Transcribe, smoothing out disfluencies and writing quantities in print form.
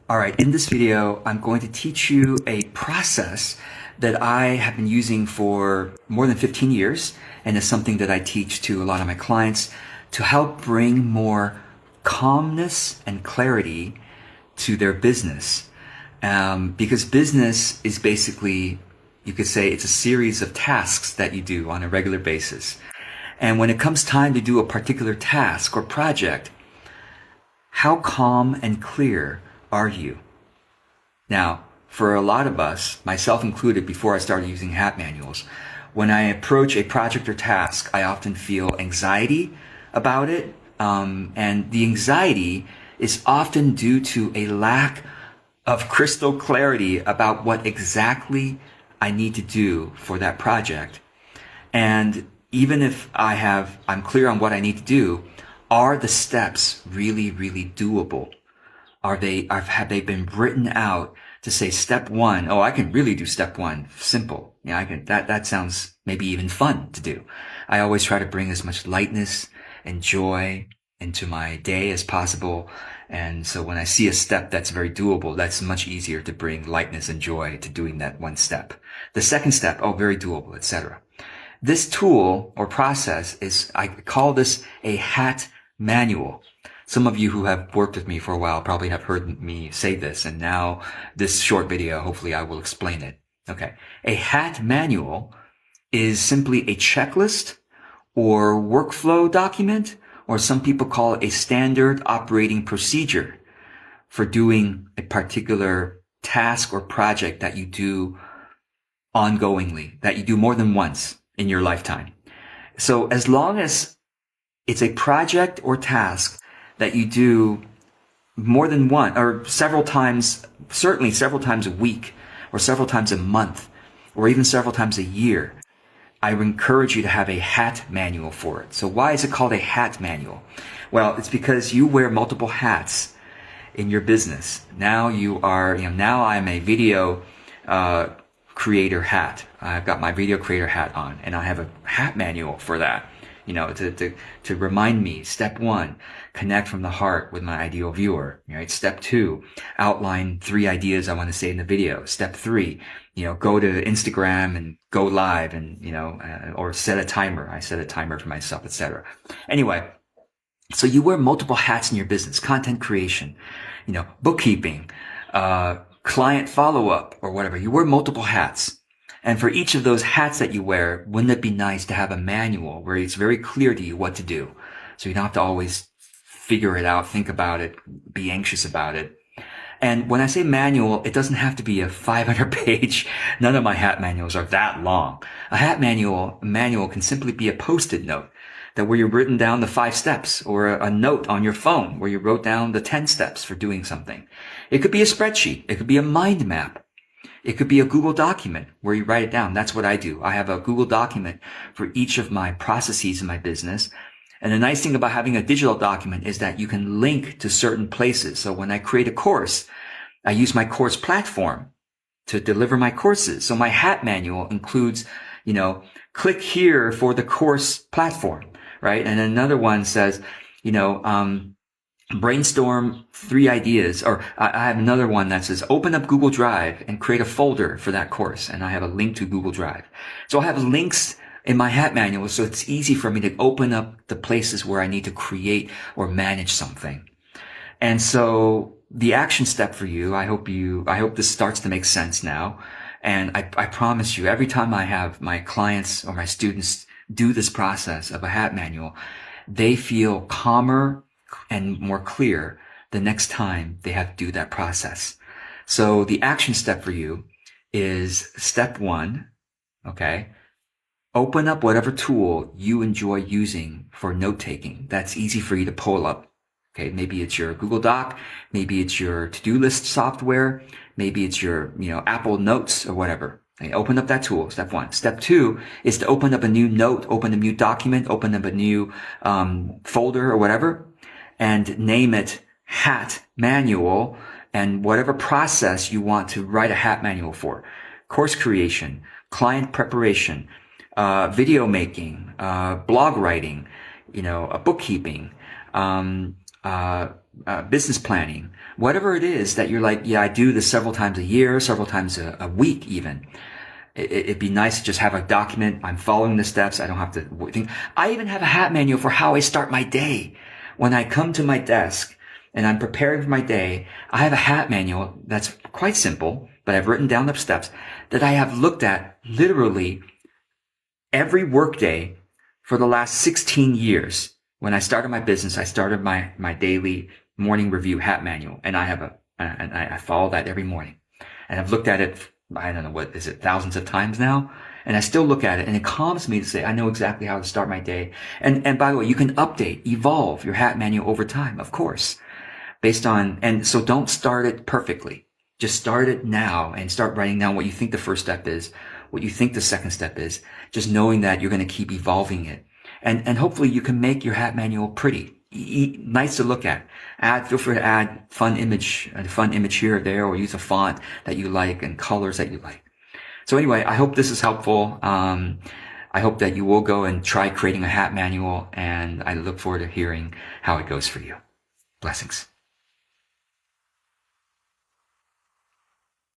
All right, in this video, I'm going to teach you a process that I have been using for more than 15 years, and it's something that I teach to a lot of my clients to help bring more calmness and clarity to their business. Because business is basically, you could say, it's a series of tasks that you do on a regular basis. And when it comes time to do a particular task or project, how calm and clear are you? Now, for a lot of us, myself included, before I started using hat manuals, when I approach a project or task, I often feel anxiety about it. And the anxiety is often due to a lack of crystal clarity about what exactly I need to do for that project. And even if I'm clear on what I need to do, are the steps really, really doable? Have they been written out to say step one? Oh, I can really do step one. Simple. Yeah, that sounds maybe even fun to do. I always try to bring as much lightness and joy into my day as possible. And so when I see a step that's very doable, that's much easier to bring lightness and joy to doing that one step. The second step, oh, very doable, etc. This tool or process I call this a hat manual. Some of you who have worked with me for a while probably have heard me say this, and now this short video, hopefully I will explain it. Okay. A hat manual is simply a checklist or workflow document, or some people call it a standard operating procedure for doing a particular task or project that you do ongoingly, that you do more than once in your lifetime. So as long as it's a project or task that you do more than one or several times, certainly several times a week or several times a month or even several times a year, I would encourage you to have a hat manual for it. So why is it called a hat manual? Well, it's because you wear multiple hats in your business. Now now I'm a video creator hat. I've got my video creator hat on, and I have a hat manual for that. To remind me, step one, connect from the heart with my ideal viewer, right? Step two, outline 3 ideas I want to say in the video. Step 3, go to Instagram and go live and, or set a timer. I set a timer for myself, etc. Anyway, so you wear multiple hats in your business: content creation, bookkeeping, client follow-up, or whatever. You wear multiple hats. And for each of those hats that you wear, wouldn't it be nice to have a manual where it's very clear to you what to do? So you don't have to always figure it out, think about it, be anxious about it. And when I say manual, it doesn't have to be a 500-page. None of my hat manuals are that long. A hat manual can simply be a Post-it note where you've written down the 5 steps, or a note on your phone where you wrote down the 10 steps for doing something. It could be a spreadsheet. It could be a mind map. It could be a Google document where you write it down. That's what I do. I have a Google document for each of my processes in my business. And the nice thing about having a digital document is that you can link to certain places. So when I create a course, I use my course platform to deliver my courses. So my hat manual includes, click here for the course platform, right? And another one says, brainstorm 3 ideas, or I have another one that says open up Google Drive and create a folder for that course, and I have a link to Google Drive. So I have links in my hat manual, so it's easy for me to open up the places where I need to create or manage something. And so the action step for you, I hope this starts to make sense now. And I promise you, every time I have my clients or my students do this process of a hat manual, they feel calmer and more clear the next time they have to do that process. So the action step for you is step 1, okay? Open up whatever tool you enjoy using for note-taking. That's easy for you to pull up. Okay, maybe it's your Google Doc, maybe it's your to-do list software, maybe it's your, Apple Notes or whatever. Okay, open up that tool, step 1. Step 2 is to open up a new note, open a new document, open up a new folder or whatever, and name it Hat Manual, and whatever process you want to write a hat manual for. Course creation, client preparation, video making, blog writing, bookkeeping, business planning, whatever it is that you're like, yeah, I do this several times a year, several times a week even. It'd be nice to just have a document. I'm following the steps. I don't have to think. I even have a hat manual for how I start my day. When I come to my desk and I'm preparing for my day, I have a hat manual that's quite simple, but I've written down the steps that I have looked at literally every workday for the last 16 years. When I started my business, I started my daily morning review hat manual, and I follow that every morning. And I've looked at it, I don't know, what is it, thousands of times now? And I still look at it, and it calms me to say, I know exactly how to start my day. And by the way, you can update, evolve your hat manual over time, of course, and so don't start it perfectly. Just start it now and start writing down what you think the first step is, what you think the second step is, just knowing that you're going to keep evolving it. And hopefully you can make your hat manual pretty, nice to look at. Feel free to add a fun image here or there, or use a font that you like and colors that you like. So anyway, I hope this is helpful. I hope that you will go and try creating a hat manual, and I look forward to hearing how it goes for you. Blessings.